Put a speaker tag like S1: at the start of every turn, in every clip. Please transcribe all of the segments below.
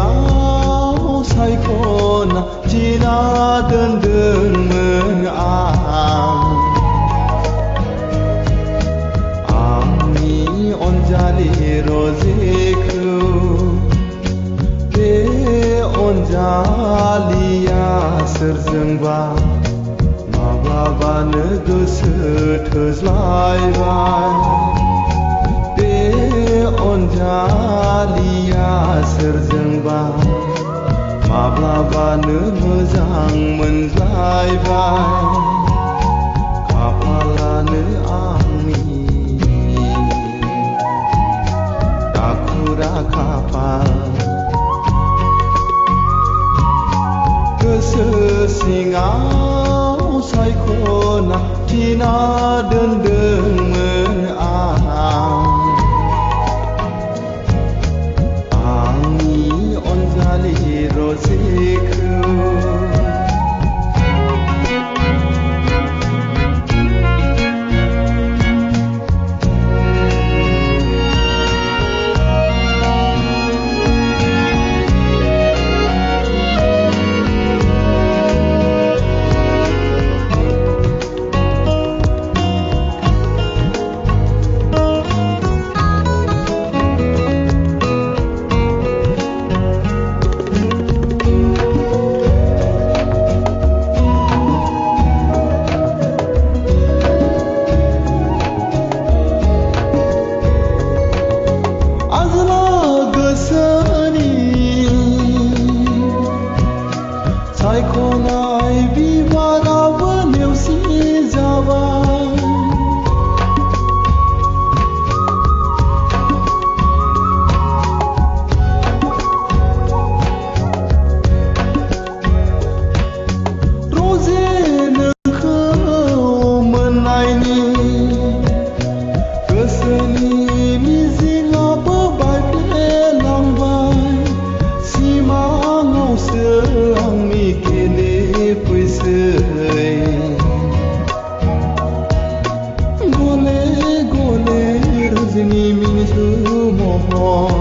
S1: सिङाव सायख'ना थिना दोनदोंमोन आंनि अनजालि रजेखौ बे अनजालिया सोरजोंबा माब्लाबानो गोसो थोज्लायबाय बे अनजालिया सोरजोंबा माब्लाबानो मोजां मोनज्लायबाय खाफालानो आंनि दाखुरा खाफाल गोसो सिङाव सायख'ना थिना दोनदोंमोन आंनि अनजालि रजेखौ सायख'नाय बिबाराबो नेवसि जाबाय रजे नोंखौ मोननायनि गोसोनि मिजिङाबो बायफ्लेलांबाय सिमाङावसो आंनि फैसै गले गले रजनि मिनिसु महर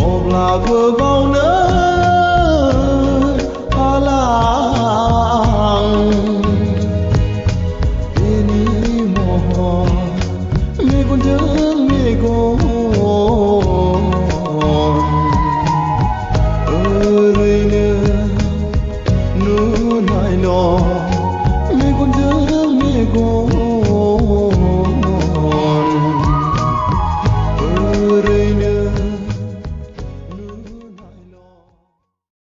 S1: अब्लाबो बावनो हाला बेनि महर मेगनजों मेगन ओरैनो नुनायल'